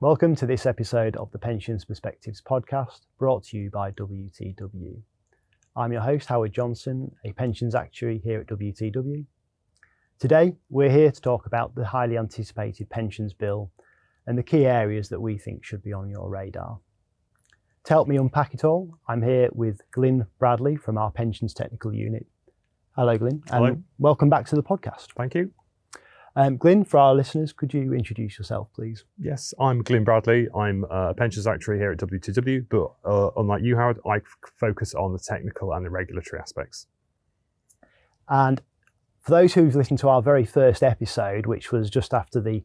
Welcome to this episode of the Pensions Perspectives podcast, brought to you by WTW. I'm your host, Howard Johnson, a pensions actuary here at WTW. Today, we're here to talk about the highly anticipated pensions bill and the key areas that we think should be on your radar. To help me unpack it all, I'm here with Glyn Bradley from our pensions technical unit. Hello, Glyn. Hello. Welcome back to the podcast. Thank you. Glyn, for our listeners, could you introduce yourself, please? Yes, I'm Glyn Bradley. I'm a pensions actuary here at WTW, but unlike you, Howard, I focus on the technical and the regulatory aspects. And for those who've listened to our very first episode, which was just after the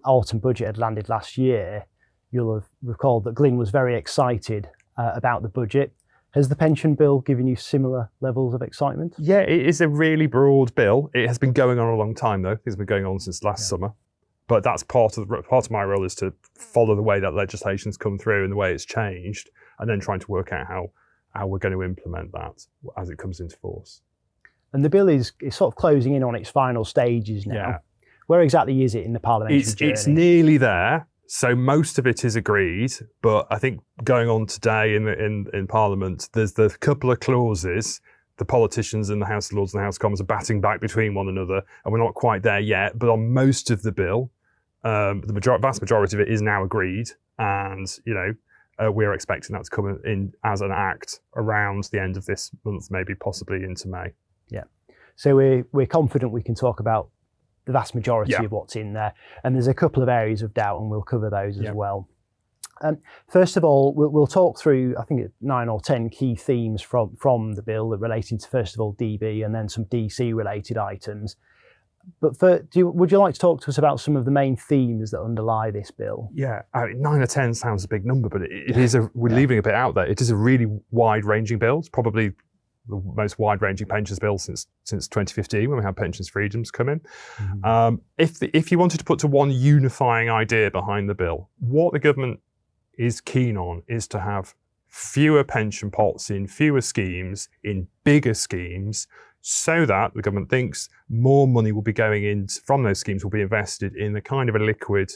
autumn budget had landed last year, you'll have recalled that Glyn was very excited about the budget. Has the pension bill given you similar levels of excitement? Yeah, it is a really broad bill. It has been going on a long time, though. It's been going on since last summer. But that's part of my role is to follow the way that legislation's come through and the way it's changed, and then trying to work out how we're going to implement that as it comes into force. And the bill is sort of closing in on its final stages now. Yeah. Where exactly is it in the parliamentary journey? It's nearly there. So most of it is agreed, but I think going on today in Parliament, there's the couple of clauses the politicians in the House of Lords and the House of Commons are batting back between one another, and we're not quite there yet. But on most of the bill, the vast majority of it is now agreed, and we're expecting that to come in as an act around the end of this month, maybe possibly into May. Yeah. So we're confident we can talk about the vast majority of what's in there. And there's a couple of areas of doubt, and we'll cover those as well. First of all, we'll talk through, I think, 9 or 10 key themes from the bill relating to, first of all, DB and then some DC related items. But would you like to talk to us about some of the main themes that underlie this bill? Yeah, 9 or 10 sounds a big number, but it is we're leaving a bit out there. It is a really wide-ranging bill. It's probably the most wide-ranging pensions bill since 2015, when we had pensions freedoms come in. Mm-hmm. If you wanted to put to one unifying idea behind the bill, what the government is keen on is to have fewer pension pots in fewer schemes, in bigger schemes, so that the government thinks more money will be going in from those schemes will be invested in the kind of a liquid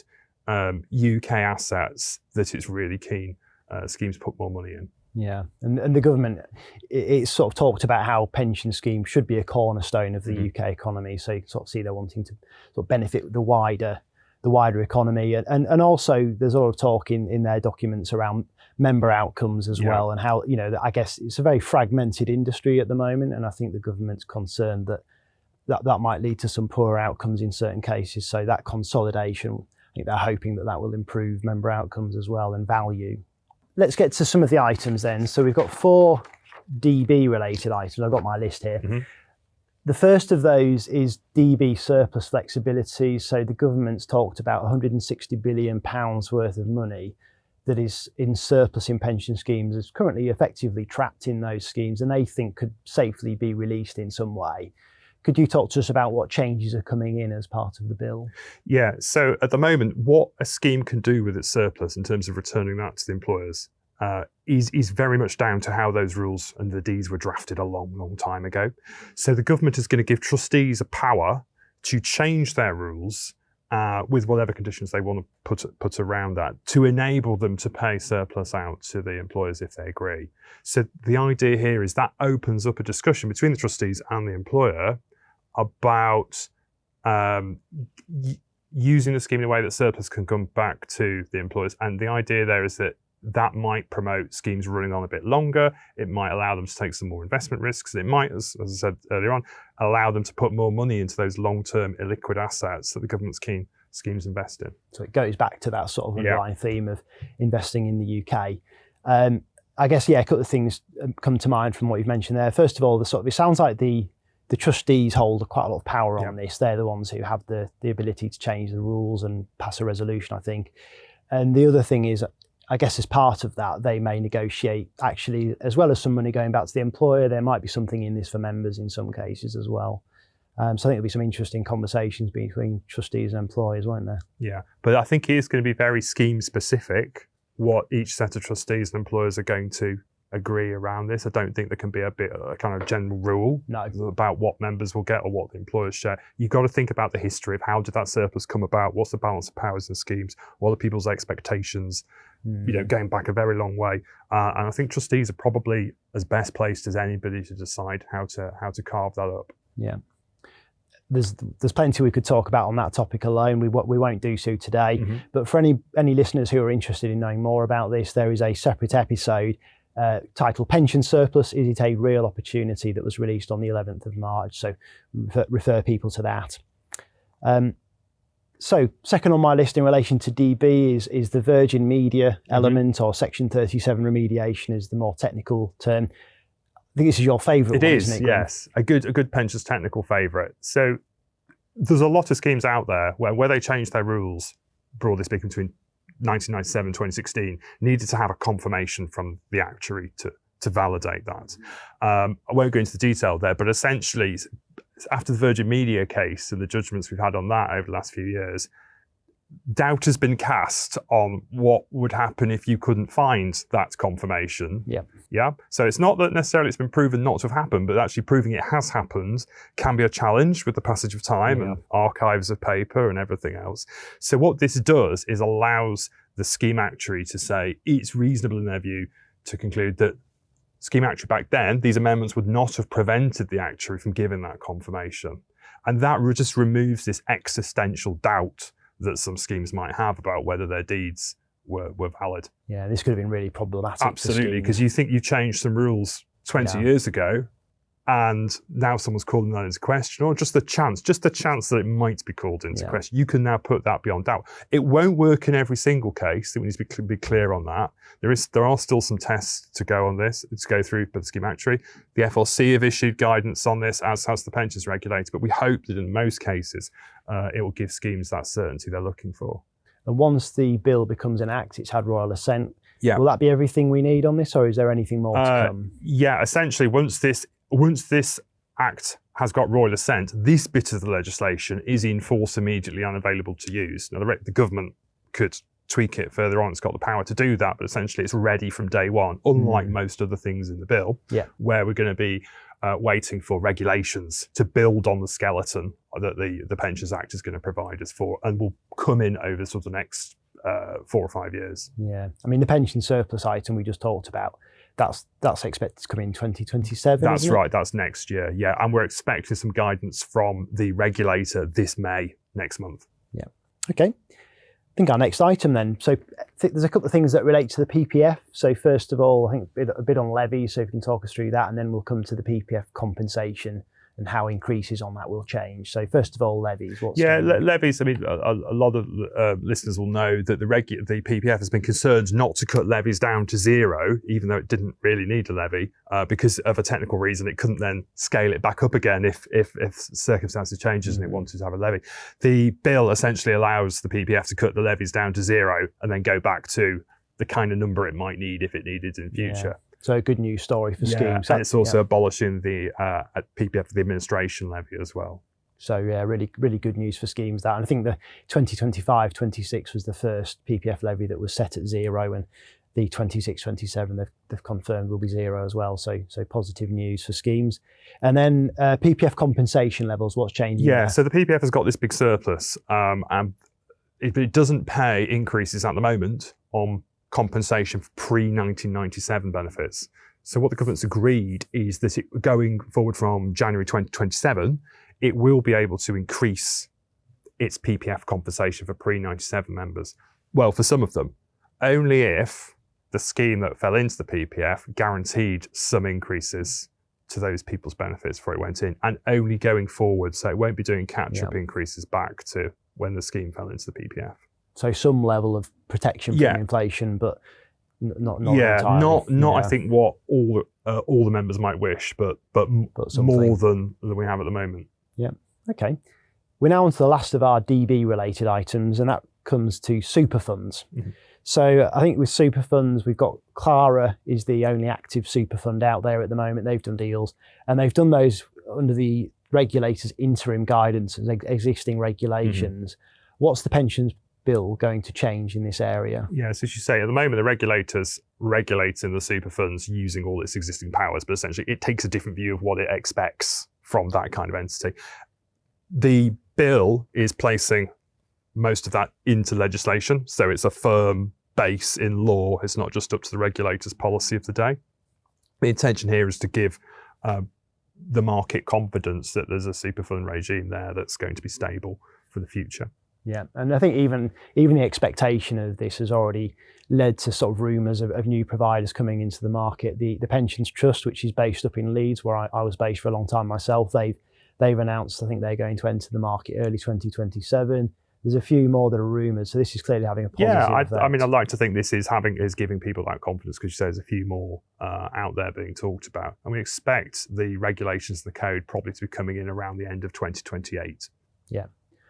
UK assets that it's really keen schemes put more money in. Yeah, and the government, it's sort of talked about how pension schemes should be a cornerstone of the UK economy. So you can sort of see they're wanting to sort of benefit the wider economy, and also there's a lot of talk in their documents around member outcomes as well, and how I guess it's a very fragmented industry at the moment, and I think the government's concerned that might lead to some poor outcomes in certain cases. So that consolidation, I think they're hoping that will improve member outcomes as well and value. Let's get to some of the items then. So we've got 4 DB related items. I've got my list here. Mm-hmm. The first of those is DB surplus flexibility. So the government's talked about £160 billion worth of money that is in surplus in pension schemes, is currently effectively trapped in those schemes, and they think could safely be released in some way. Could you talk to us about what changes are coming in as part of the bill? Yeah, so at the moment, what a scheme can do with its surplus in terms of returning that to the employers is very much down to how those rules and the Ds were drafted a long, long time ago. So the government is going to give trustees a power to change their rules with whatever conditions they want to put around that, to enable them to pay surplus out to the employers if they agree. So the idea here is that opens up a discussion between the trustees and the employer about using the scheme in a way that surplus can come back to the employers. And the idea there is that might promote schemes running on a bit longer. It might allow them to take some more investment risks. It might, as I said earlier on, allow them to put more money into those long-term illiquid assets that the government's keen schemes invest in. So it goes back to that sort of underlying theme of investing in the UK. I guess, a couple of things come to mind from what you've mentioned there. First of all, it sounds like the trustees hold quite a lot of power on this. They're the ones who have the ability to change the rules and pass a resolution, I think. And the other thing is, I guess as part of that, they may negotiate, actually, as well as some money going back to the employer, there might be something in this for members in some cases as well. So I think there'll be some interesting conversations between trustees and employers, won't there? Yeah, but I think it is going to be very scheme specific what each set of trustees and employers are going to agree around this. I don't think there can be a kind of general rule about what members will get or what the employers share. You've got to think about the history of how did that surplus come about? What's the balance of powers and schemes? What are people's expectations? Going back a very long way. And I think trustees are probably as best placed as anybody to decide how to carve that up. Yeah. There's plenty we could talk about on that topic alone. We won't do so today. But for any listeners who are interested in knowing more about this, there is a separate episode titled Pension Surplus, Is It a Real Opportunity, that was released on the 11th of March. So refer people to that. So second on my list in relation to DB is the Virgin Media element, or Section 37 remediation is the more technical term. I think this is your favourite one, isn't it? Yes. A good pensions technical favourite. So there's a lot of schemes out there where they changed their rules, broadly speaking, between 1997 and 2016, needed to have a confirmation from the actuary to validate that. I won't go into the detail there, but essentially, after the Virgin Media case and the judgments we've had on that over the last few years, doubt has been cast on what would happen if you couldn't find that confirmation. Yeah. So it's not that necessarily it's been proven not to have happened, but actually proving it has happened can be a challenge with the passage of time and archives of paper and everything else. So what this does is allows the scheme actuary to say it's reasonable in their view to conclude that scheme actuary back then, these amendments would not have prevented the actuary from giving that confirmation. And that just removes this existential doubt that some schemes might have about whether their deeds were valid. Yeah, this could have been really problematic. Absolutely, because you think you changed some rules 20 years ago, and now someone's calling that into question, or just the chance that it might be called into question. You can now put that beyond doubt. It won't work in every single case. We need to be clear on that. There are still some tests to go on this, to go through for the scheme actuary. The FLC have issued guidance on this, as has the pensions regulator, but we hope that in most cases, it will give schemes that certainty they're looking for. And once the bill becomes an act, it's had royal assent. Yeah. Will that be everything we need on this, or is there anything more to come? Yeah, essentially, once this act has got royal assent, this bit of the legislation is in force immediately and available to use. Now, the government could tweak it further on. It's got the power to do that, but essentially it's ready from day one, unlike most other things in the bill, where we're going to be waiting for regulations to build on the skeleton that the Pensions Act is going to provide us for, and will come in over sort of the next 4 or 5 years. Yeah, I mean, the pension surplus item we just talked about, that's expected to come in 2027. That's right, that's next year, yeah. And we're expecting some guidance from the regulator this May, next month. Yeah, okay. I think our next item then. So there's a couple of things that relate to the PPF. So first of all, I think a bit on levies, so if you can talk us through that, and then we'll come to the PPF compensation and how increases on that will change. So first of all, levies. Levies. I mean, a lot of listeners will know that the PPF has been concerned not to cut levies down to zero, even though it didn't really need a levy, because of a technical reason. It couldn't then scale it back up again if circumstances changes and it wanted to have a levy. The bill essentially allows the PPF to cut the levies down to zero and then go back to the kind of number it might need if it needed in future. Yeah. So a good news story for schemes. And it's also abolishing the PPF, the administration levy as well. So yeah, really, really good news for schemes that. And I think the 2025-26 was the first PPF levy that was set at zero, and the 26-27 they've confirmed will be zero as well. So positive news for schemes. And then PPF compensation levels, what's changing? Yeah, so the PPF has got this big surplus, and it doesn't pay increases at the moment on compensation for pre-1997 benefits. So what the government's agreed is that going forward from January 2027, it will be able to increase its PPF compensation for pre-97 members. Well, for some of them, only if the scheme that fell into the PPF guaranteed some increases to those people's benefits before it went in, and only going forward. So it won't be doing catch-up increases back to when the scheme fell into the PPF. So some level of protection from inflation, but not entirely. Not I think what all the members might wish, but more than we have at the moment. Yeah. Okay. We're now on to the last of our DB related items, and that comes to super funds. Mm-hmm. So I think with super funds, we've got Clara is the only active super fund out there at the moment. They've done deals, and they've done those under the regulator's interim guidance and existing regulations. Mm-hmm. What's the pensions bill going to change in this area? Yes, as you say, at the moment, the regulator's regulating the super funds using all its existing powers, but essentially it takes a different view of what it expects from that kind of entity. The bill is placing most of that into legislation, so it's a firm base in law. It's not just up to the regulator's policy of the day. The intention here is to give the market confidence that there's a super fund regime there that's going to be stable for the future. Yeah, and I think even the expectation of this has already led to sort of rumours of new providers coming into the market. The Pensions Trust, which is based up in Leeds, where I was based for a long time myself, they've announced, I think they're going to enter the market early 2027. There's a few more that are rumoured, so this is clearly having a positive effect. I mean, I'd like to think this is giving people that confidence, because you say there's a few more out there being talked about, and we expect the regulations and the code probably to be coming in around the end of 2028. Yeah,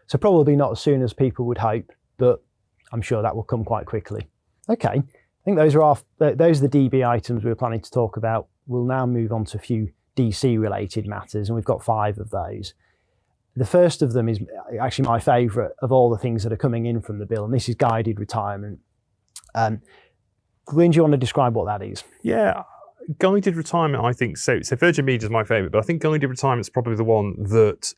so probably not as soon as people would hope, but I'm sure that will come quite quickly. Okay, I think those are the DB items we were planning to talk about. We'll now move on to a few DC related matters, and we've got 5 of those. The first of them is actually my favourite of all the things that are coming in from the bill, and this is guided retirement. Glyn, do you want to describe what that is? Yeah, guided retirement, I think so. So Virgin Media is my favourite, but I think guided retirement is probably the one that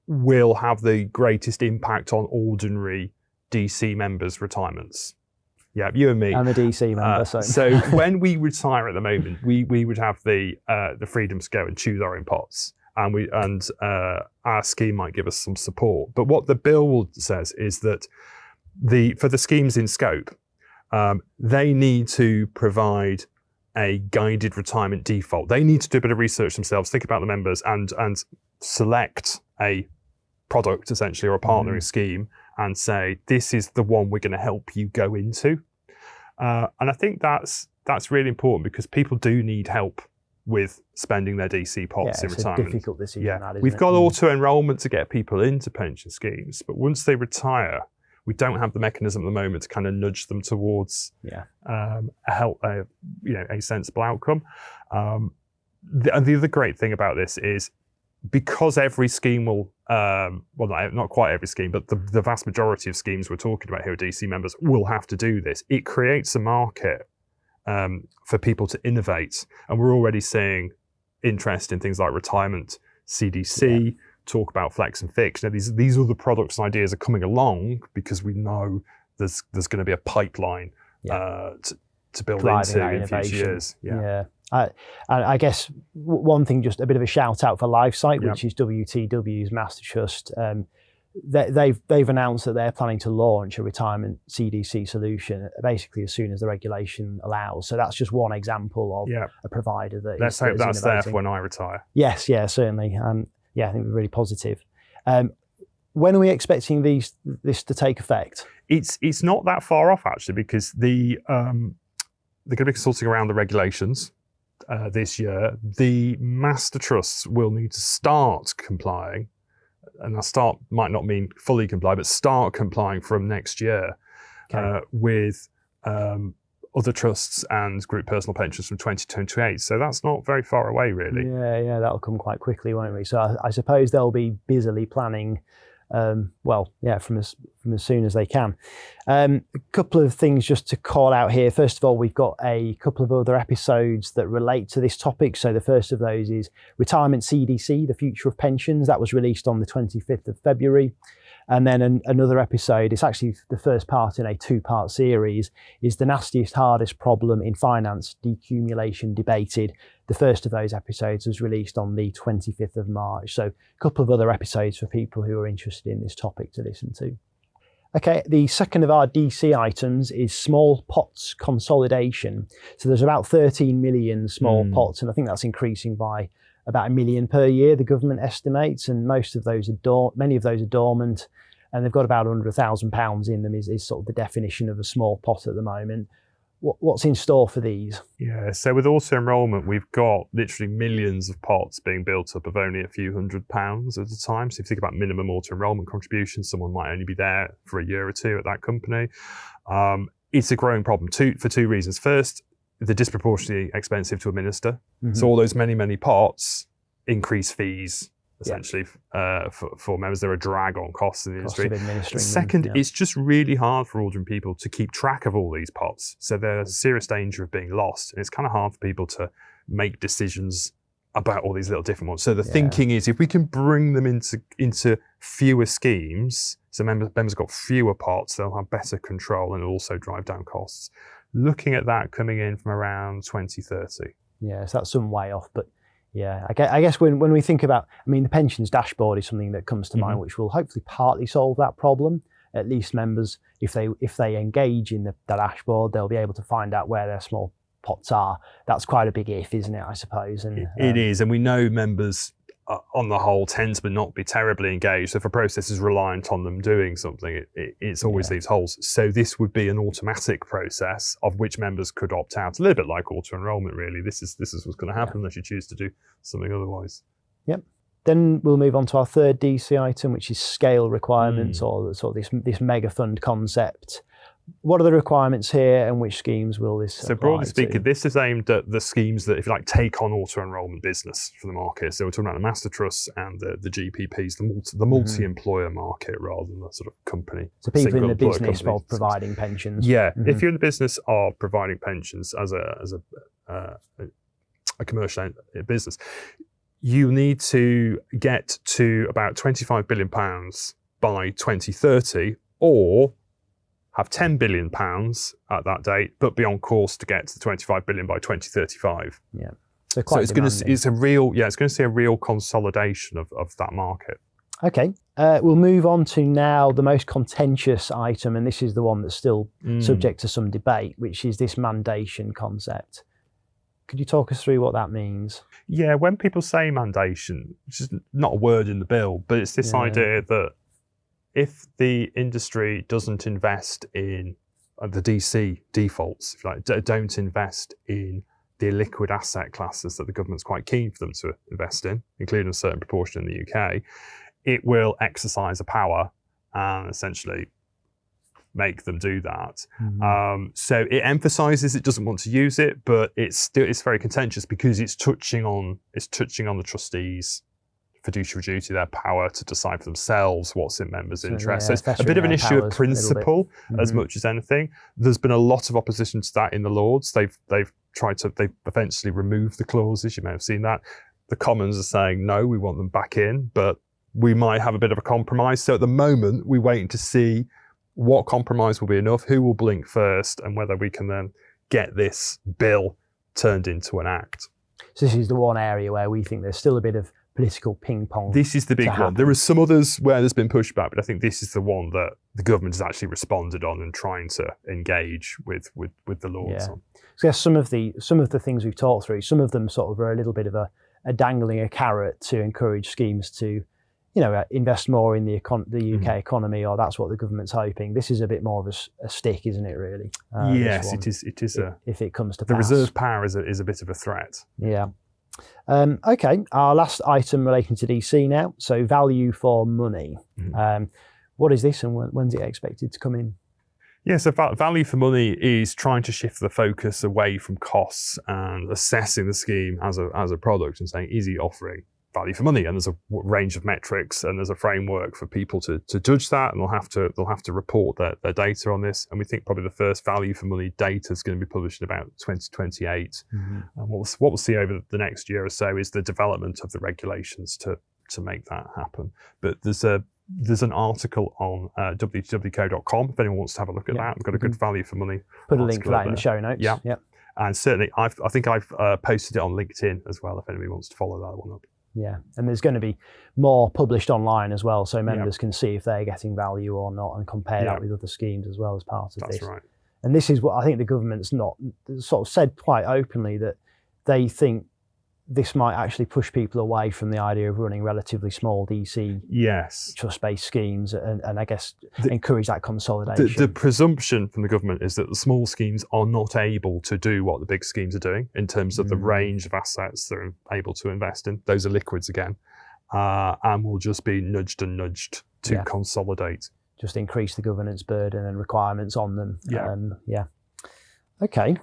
will have the greatest impact on ordinary DC members' retirements. Yeah, you and me. I'm a DC member, so when we retire at the moment, we would have the freedom to go and choose our own pots, and our scheme might give us some support. But what the bill says is that for the schemes in scope, they need to provide a guided retirement default. They need to do a bit of research themselves, think about the members, and select a product essentially, or a partnering scheme, and say, this is the one we're going to help you go into. And I think that's really important, because people do need help with spending their DC pots in retirement. It's a difficult decision. We've got auto-enrolment to get people into pension schemes, but once they retire, we don't have the mechanism at the moment to kind of nudge them towards a sensible outcome. The other great thing about this is, because every scheme will, not quite every scheme, but the vast majority of schemes we're talking about here are DC members will have to do this. It creates a market for people to innovate. And we're already seeing interest in things like retirement, CDC, talk about flex and fix. Now, these other products and ideas are coming along because we know there's going to be a pipeline to build into in future years. I guess one thing, just a bit of a shout out for LifeSite, which is WTW's Master Trust. They've announced that they're planning to launch a retirement CDC solution basically as soon as the regulation allows. So that's just one example of a provider that Let's hope that's there for when I retire. Yes, certainly. I think we're really positive. When are we expecting this to take effect? It's not that far off, actually, because they're going to be consulting around the regulations this year. The master trusts will need to start complying, and that start might not mean fully comply, but start complying from next year with other trusts and group personal pensions from 2028. So that's not very far away, really. Yeah, that'll come quite quickly, won't we? So I suppose they'll be busily planning from as soon as they can. A couple of things just to call out here. First of all, we've got a couple of other episodes that relate to this topic. So the first of those is Retirement CDC, The Future of Pensions. That was released on the 25th of February. And then another episode, it's actually the first part in a 2-part series, is The Nastiest, Hardest Problem in Finance, Decumulation Debated. The first of those episodes was released on the 25th of March. So a couple of other episodes for people who are interested in this topic to listen to. Okay, the second of our DC items is small pots consolidation. So there's about 13 million small pots, and I think that's increasing by about 1 million per year, the government estimates, and many of those are dormant, and they've got about £100,000 in them is sort of the definition of a small pot at the moment. What's in store for these? Yeah, so with auto-enrolment, we've got literally millions of pots being built up of only a few £100s at a time. So if you think about minimum auto-enrolment contributions, someone might only be there for a year or two at that company. It's a growing problem for 2 reasons. First, they're disproportionately expensive to administer. So all those many, many pots increase fees essentially for members. They're a drag on costs in the industry. Second, it's just really hard for ordinary people to keep track of all these pots. So there's a serious danger of being lost. And it's kind of hard for people to make decisions about all these little different ones. So the thinking is, if we can bring them into fewer schemes, so members have got fewer pots, they'll have better control and it'll also drive down costs. Looking at that coming in from around 2030. Yeah, so that's some way off, but yeah, I guess when we think about, I mean, the pensions dashboard is something that comes to mind, which will hopefully partly solve that problem. At least members, if they engage in the dashboard, they'll be able to find out where their small pots are. That's quite a big if, isn't it, I suppose? And it is, and we know members on the whole tend to not be terribly engaged. So if a process is reliant on them doing something, it's always leaves holes. So this would be an automatic process of which members could opt out, a little bit like auto enrolment, really. This is what's going to happen unless you choose to do something otherwise. Yep. Then we'll move on to our third DC item, which is scale requirements, or sort of this mega fund concept. What are the requirements here, and which schemes will this So broadly speaking, this is aimed at the schemes that, if you like, take on auto-enrolment business for the market. So we're talking about the master trusts and the GPPs, the multi-employer market rather than the sort of company. So people in the business of providing pensions. Yeah, if you're in the business of providing pensions as a commercial business, you need to get to about £25 billion by 2030, or have £10 billion at that date, but be on course to get to the 25 billion by 2035. Yeah, so it's going to see a real consolidation of that market. Okay, we'll move on to now the most contentious item, and this is the one that's still subject to some debate, which is this mandation concept. Could you talk us through what that means? Yeah, when people say mandation, which is not a word in the bill, but it's this idea that if the industry doesn't invest in the DC defaults, if you like, don't invest in the liquid asset classes that the government's quite keen for them to invest in, including a certain proportion in the UK, it will exercise a power and essentially make them do that. So it emphasises it doesn't want to use it, but it's very contentious because it's touching on the trustees' fiduciary duty, their power to decide for themselves what's in members' interests. So it's a bit of an issue of principle as much as anything. There's been a lot of opposition to that in the Lords. They've eventually removed the clauses. You may have seen that. The Commons are saying, no, we want them back in, but we might have a bit of a compromise. So at the moment, we're waiting to see what compromise will be enough, who will blink first, and whether we can then get this bill turned into an act. So this is the one area where we think there's still a bit of political ping pong. This is the big one. There are some others where there's been pushback, but I think this is the one that the government has actually responded on and trying to engage with the Lords on. So yes, some of the things we've talked through, some of them sort of are a little bit of a dangling a carrot to encourage schemes to, invest more in the UK economy, or that's what the government's hoping. This is a bit more of a stick, isn't it? Really? Yes, it is. It is if it comes to the reserve power is a bit of a threat. Yeah. Okay, our last item relating to DC now. So value for money. What is this, and when's it expected to come in? Yeah, so value for money is trying to shift the focus away from costs and assessing the scheme as a product and saying, is it offering value for money? And there's a range of metrics and there's a framework for people to judge that, and they'll have to report their data on this. And we think probably the first value for money data is going to be published in about 2028. And what we'll see over the next year or so is the development of the regulations to make that happen. But there's an article on www.co.com if anyone wants to have a look at that. We've got a good value for money. Put a link for that in the show notes. Yeah. And certainly I think I've posted it on LinkedIn as well if anybody wants to follow that one up. Yeah, and there's going to be more published online as well, so members can see if they're getting value or not and compare that with other schemes as well as part of this. That's right. And this is what I think the government's not sort of said quite openly, that they think this might actually push people away from the idea of running relatively small DC trust-based schemes and I guess encourage that consolidation. The presumption from the government is that the small schemes are not able to do what the big schemes are doing in terms of the range of assets they're able to invest in. Those are liquids again, and will just be nudged to consolidate. Just increase the governance burden and requirements on them. Okay.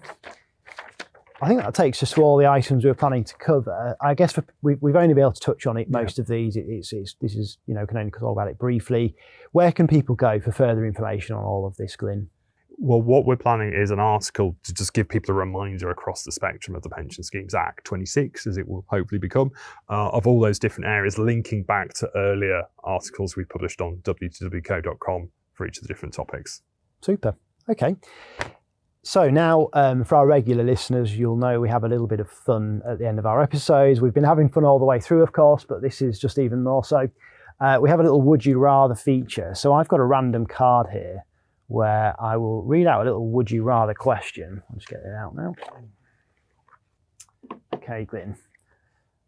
I think that takes us through all the items we were planning to cover. I guess we've only been able to touch on it, most of these. This is, can only talk about it briefly. Where can people go for further information on all of this, Glyn? Well, what we're planning is an article to just give people a reminder across the spectrum of the Pension Schemes Act 26, as it will hopefully become, of all those different areas, linking back to earlier articles we published on www.co.com for each of the different topics. Super. Okay. So now, for our regular listeners, you'll know we have a little bit of fun at the end of our episodes. We've been having fun all the way through, of course, but this is just even more so. We have a little Would You Rather feature. So I've got a random card here where I will read out a little Would You Rather question. I'll just get it out now. Okay, Glyn,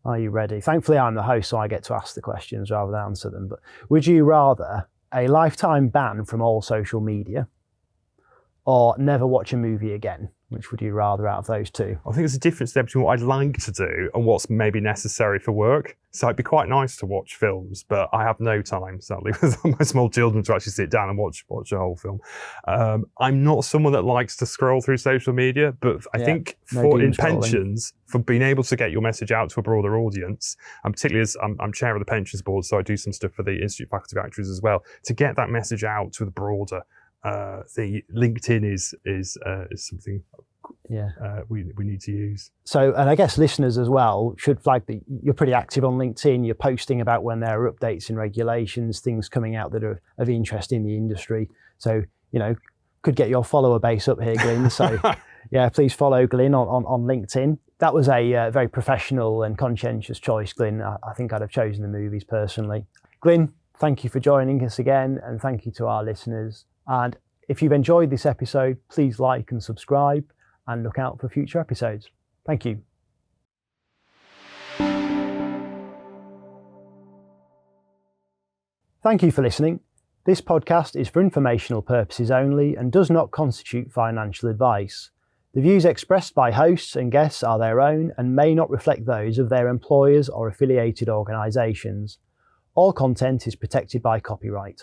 are you ready? Thankfully, I'm the host, so I get to ask the questions rather than answer them. But would you rather a lifetime ban from all social media, or never watch a movie again? Which would you rather out of those two? I think there's a difference there between what I'd like to do and what's maybe necessary for work. So it'd be quite nice to watch films, but I have no time, sadly, with my small children to actually sit down and watch a whole film. I'm not someone that likes to scroll through social media, but I think in pensions, for being able to get your message out to a broader audience, and particularly as I'm chair of the pensions board, so I do some stuff for the Institute of Faculty of Actuaries as well, to get that message out to the broader LinkedIn is something we need to use. So, and I guess listeners as well should flag that you're pretty active on LinkedIn. You're posting about when there are updates in regulations, things coming out that are of interest in the industry. So, could get your follower base up here, Glyn. So please follow Glyn on LinkedIn. That was a very professional and conscientious choice, Glyn. I think I'd have chosen the movies personally. Glyn, thank you for joining us again, and thank you to our listeners. And if you've enjoyed this episode, please like and subscribe and look out for future episodes. Thank you. Thank you for listening. This podcast is for informational purposes only and does not constitute financial advice. The views expressed by hosts and guests are their own and may not reflect those of their employers or affiliated organisations. All content is protected by copyright.